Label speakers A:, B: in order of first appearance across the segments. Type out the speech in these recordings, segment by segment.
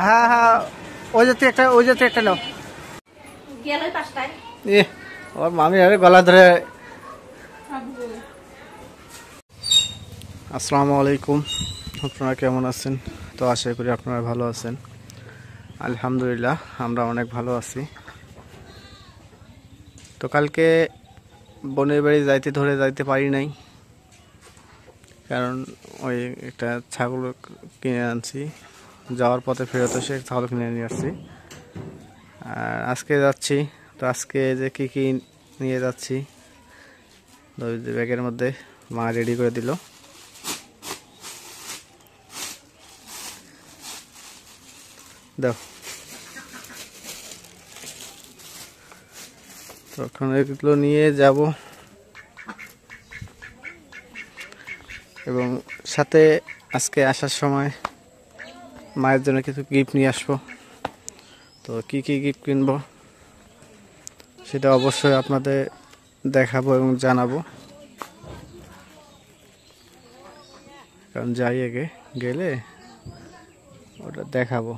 A: হ্যাঁ হ্যাঁ ওই জাতীয় একটা নাও। ওর মামি আরে গলা ধরে। আসসালামু আলাইকুম, আপনারা কেমন আছেন? তো আশা করি আপনারা ভালো আছেন। আলহামদুলিল্লাহ আমরা অনেক ভালো আছি। তো কালকে বোনের বাড়ি যাইতে পারি নাই, কারণ ওই একটা ছাগল কিনে আনছি, যাওয়ার পথে ফেরত এসে ছাগল কিনে নিয়ে আসছি। আর আজকে যাচ্ছি, তো আজকে যে কি নিয়ে যাচ্ছি ব্যাগের মধ্যে মা রেডি করে দিল। দাও, তখন এগুলো নিয়ে যাব এবং সাথে আজকে আসার সময় মায়ের জন্য কিছু গিফট নিয়ে আসবো। তো কি গিফট কিনবো সেটা অবশ্যই আপনাদের দেখাবো এবং জানাবো, কারণ যাই আগে গেলে ওটা দেখাবো।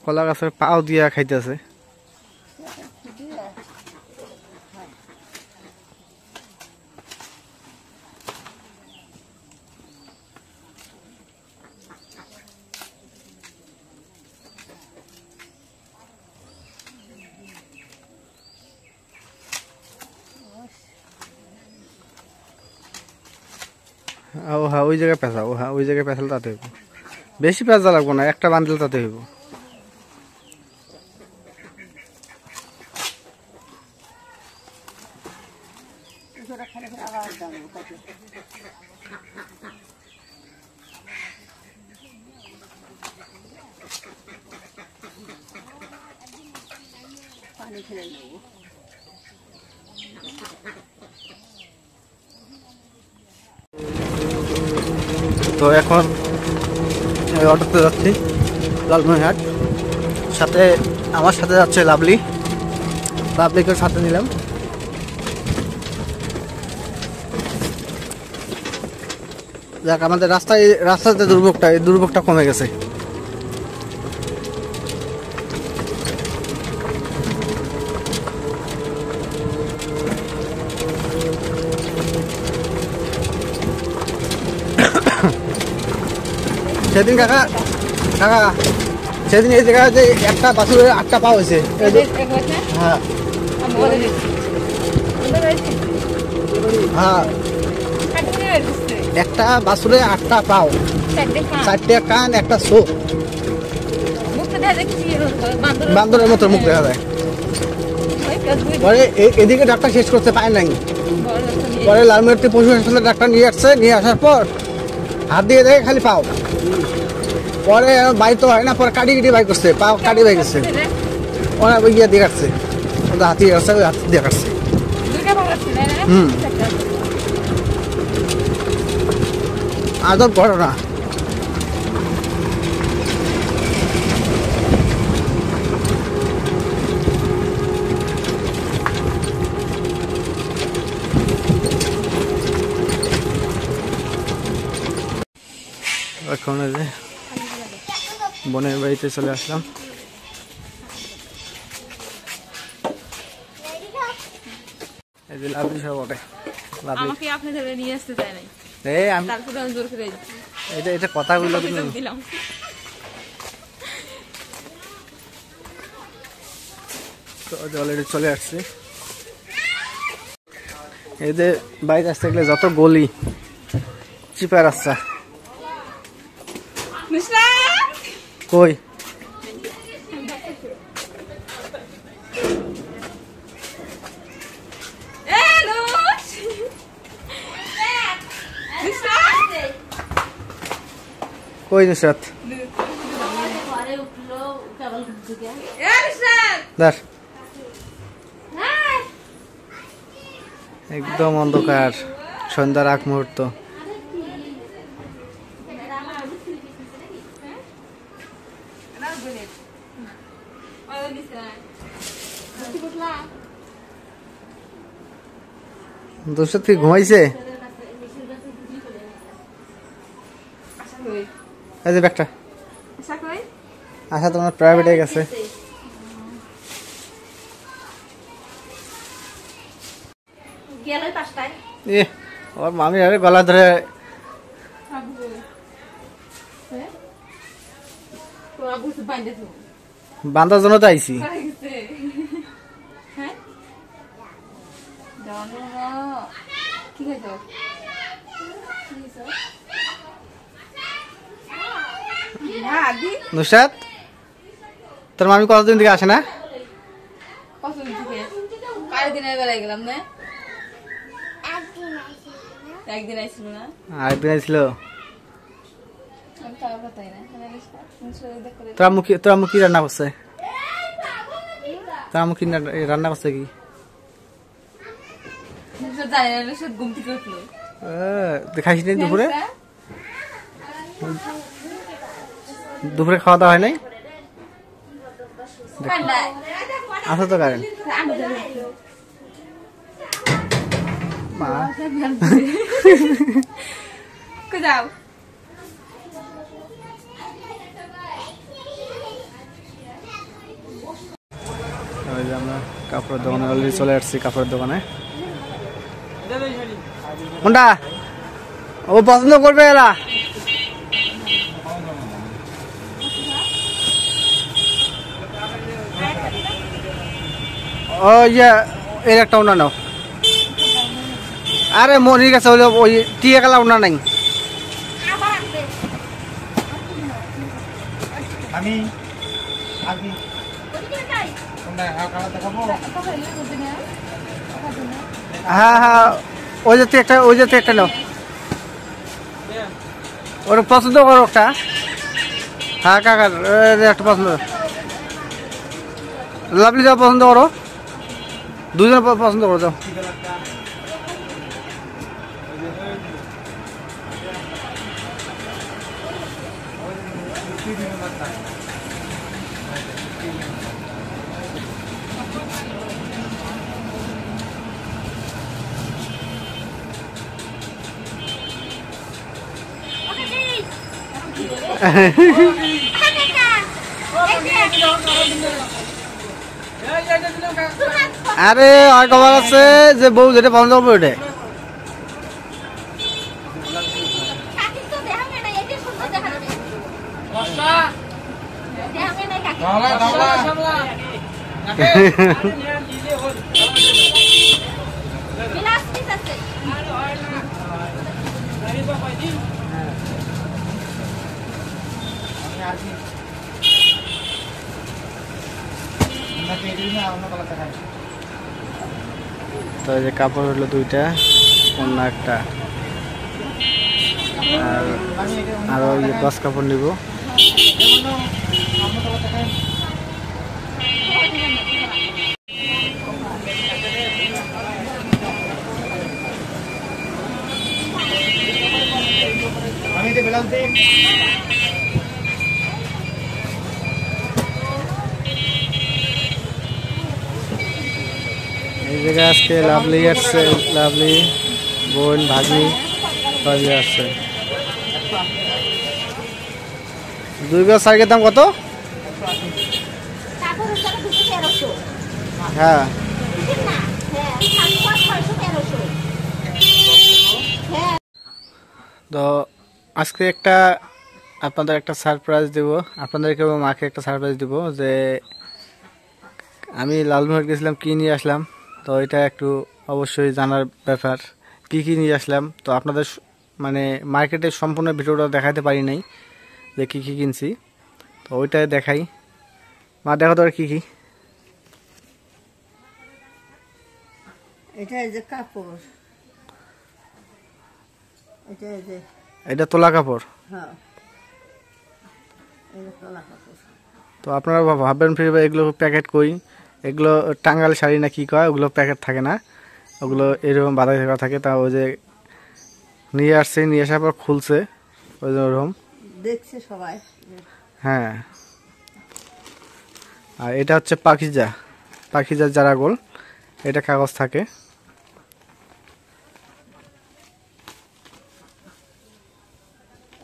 A: কলা গাছের পাও দিয়া খাইতেছে। ও হ্যাঁ, ওই জায়গায় পেঁচাও। হ্যাঁ, ওই জায়গায় পেঁচাল তাতে হইব, বেশি পেঁচা লাগবো না, একটা বান্ডিল তাতে হইব। তো এখন অটোতে যাচ্ছি লালমনিরহাট। সাথে আমার সাথে যাচ্ছে লাভলিকে সাথে নিলাম। যাক, আমাদের রাস্তাতে দুর্ভোগটা কমে গেছে। সেদিন কাকা সেদিন এই জায়গায় যে একটা বাছুরের 8টা পা হয়েছে। হ্যাঁ হ্যাঁ, একটা বাছুরে 8টা পাও, 4টে কান, একটা চোখ, বান্দরের মতো মুখ দেখা যায়। পরে এদিকে ডাক্তার শেষ করতে পারে নাই, পরে লালমনিরহাট পশু হাসপাতালে ডাক্তার নিয়ে আসার পর হাত দিয়ে দেখে খালি পাও। পরে বাই তো হয় না, পরে কাটি বাই করছে, পাও কাটি বাই করছে, অনেক গিয়ে দিয়ে কাটছে, হাতি আসছে, ওই হাতি দিয়ে কাটছে। আদর ঘটনা। এখন বোনের বাড়িতে চলে আসলাম। এই যে লাভলি সব ওঠে, আমাকে আপনি ধরে নিয়ে আসতে চাই নাই, তারপরে আমি জোর করে এটা কথাগুলো দিলাম। অলরেডি চলে আসছি। এই যে বাইরে আসতে গেলে যত গলি চিপা রাস্তা। কই কই নুসরাত? একদম অন্ধকার, সন্ধ্যার আগ মুহূর্ত। দোস্ত কি ঘুমাইছে? এই যে ব্যাগটা আশা তোমার প্রাইভেটে গেছে। ওর মামি আরে গলা ধরে বান্ধার জন্য তো আইছি। নুসরাত, তোর মামি কতদিন থেকে আসে না? আরেকদিন আইছিল। তোর আম্মু কি রান্না করছে? তোর আম্মু কি রান্না করছে? কি খাইস নি দুপুরে? দুপুরে খাওয়া দাওয়া হয় নাই? আছে তো কারেন্ট। আমরা কাপড়ের দোকানে অলরেডি চলে আসছি। কাপড়ের দোকানে কোনটা ও পছন্দ করবে এরা? ও ইয়ে এর একটা ওনা নাও। আরে মনির কাছে ওই টিয়া কালা ওনা নাই। আমি হ্যাঁ হ্যাঁ ওই যাতে একটা নাও। ওর পছন্দ করো একটা। হ্যাঁ কাকার একটা পছন্দ। লাভলি যাও পছন্দ করো, দুজন পছন্দ করো যাও। আরে আর খবর আছে যে বউ যেটা পছন্দ করবে ওটা। তো এই যে কাপড় হলো দুইটা, অন্য একটা, আর আরো গস কাপড় নিব। এই জায়গায় আজকে লাভলি আসছে, লাভলি বোন ভাগ্নি সবাই আসছে। দুই গজ শাড়ির দাম কত? হ্যাঁ তো আজকে আপনাদের একটা সারপ্রাইজ দেব, আপনাদেরকে এবং মাকে একটা সারপ্রাইজ দেব যে আমি লালমোহর গেছিলাম, কি নিয়ে আসলাম। তো এটা একটু অবশ্যই জানার ব্যাপার, কি নিয়ে আসলাম। তো আপনাদের মানে মার্কেটের সম্পূর্ণ ভিডিওটা দেখাতে পারি নাই যে কি কিনছি, তো ওইটাই দেখাই। মা দেখো তো কি কি।
B: এটা এই যে কাপড়,
A: এটা তোলা কাপড়।
B: হ্যাঁ এটা তোলা কাপড়।
A: তো আপনারা ভাববেন ফিরবে এগুলো প্যাকেট কই, এগুলো টাঙ্গাইল শাড়ি না কি কয়, ওগুলো প্যাকেট থাকে না, ওগুলো এরকম বাঁধা করা থাকে। তা ওই যে নিয়ে আসছে, নিয়ে আসার পর খুলছে ওই যে ওরকম।
B: দেখছে সবাই।
A: হ্যাঁ, আর এটা হচ্ছে পাখিজা জারা গোল, এটা কাগজ থাকে।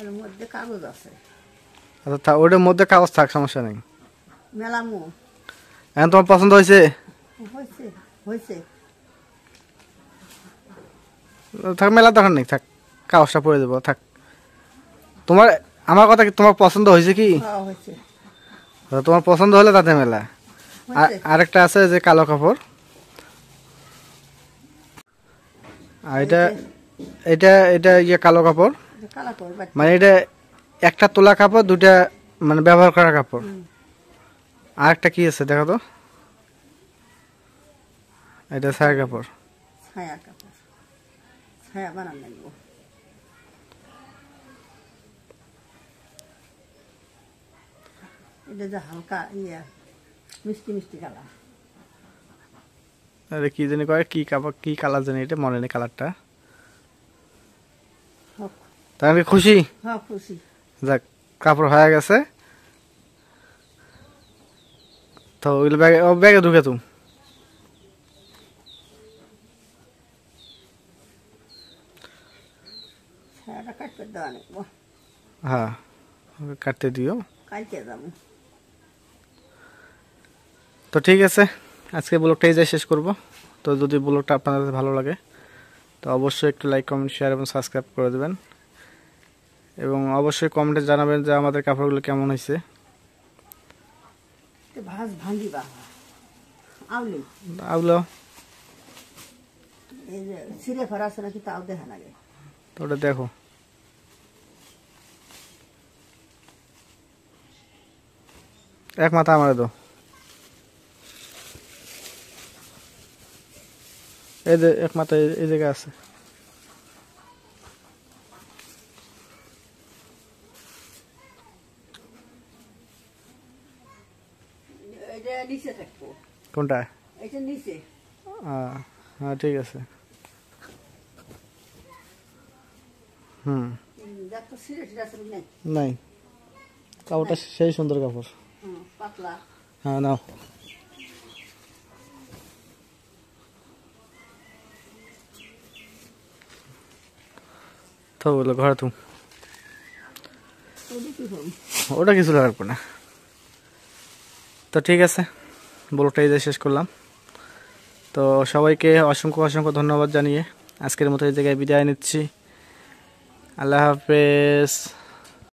B: এর মধ্যে কাগজ আছে,
A: আচ্ছা ওটার মধ্যে কাগজ থাক, সমস্যা নেই।
B: মেলামু
A: এখন তোমার পছন্দ হয়েছে?
B: হয়েছে হয়েছে।
A: থাক, মেলা দরকার নেই, থাক, কাগজটা পরে দেবো, থাক। তোমার আমার কথা কি তোমার পছন্দ হয়েছে কি?
B: হ্যাঁ হয়েছে
A: তোমার পছন্দ হলে তাতে মেলা।
B: হয়েছে।
A: আরেকটা আছে যে কালো কাপড়, আর এটা এটা এটা ইয়ে কালো কাপড়,
B: এটা কালা করে বাট
A: মানে এটা একটা তোলা কাপড়, দুটা মানে ব্যবহার করা কাপড়। আরেকটা কি আছে দেখো তো, এটা ছায়া কাপড়।
B: ছায়া কাপড়, ছায়া বানান লাগবো। এটা যে হালকা ইয়া মিষ্টি মিষ্টি কালার।
A: আরে কি জানি কয়, কি কাপড়, কি কালার জানি, এটা মনে নেই কালারটা।
B: হোক।
A: তাই আমি খুশি।
B: হ্যাঁ খুশি।
A: যাক, কাপড় হয়ে গেছে। তো ওইগুলো ব্যাগে, ও ব্যাগে ঢুকে তুমি।
B: ছায়াটা কাটতে দেওয়া লাগবো।
A: হ্যাঁ, কাটতে দিও।
B: কালকে যাবো।
A: তো ঠিক আছে, আজকে ব্লগটা এই যে শেষ করব। তো যদি ব্লগটা আপনাদের ভালো লাগে তো অবশ্যই একটু লাইক, কমেন্ট, শেয়ার এবং সাবস্ক্রাইব করে দেবেন, এবং অবশ্যই কমেন্টে জানাবেন যে আমাদের কাপড়গুলো কেমন হয়েছে।
B: ভাজ ভাঙ্গি বা আউলি
A: আউলো
B: এই যে ছিঁড়ে ফেরা আছে নাকি তাও দেখা লাগে।
A: তো ওটা দেখো। এক মাথা আমার তো এই যে এক মাথা এই জায়গায় আছে।
B: এটা নিচে থাকবো।
A: কোনটা?
B: এটা নিচে।
A: হ্যাঁ ঠিক আছে। হুম,
B: দেখ তো ছিঁড়ে ছিঁড়ে আছে নাই।
A: নাই, কাপড়টা সেই সুন্দর কাপড়।
B: পাতলা।
A: হ্যাঁ নাও। তো বলো ঘরে তুমি, ওটা কিছু লাগবে না। তো ঠিক আছে, ব্লগটা এই যে শেষ করলাম। তো সবাইকে অসংখ্য অসংখ্য ধন্যবাদ জানিয়ে আজকের মতো এই জায়গায় বিদায় নিচ্ছি। আল্লাহ হাফেজ।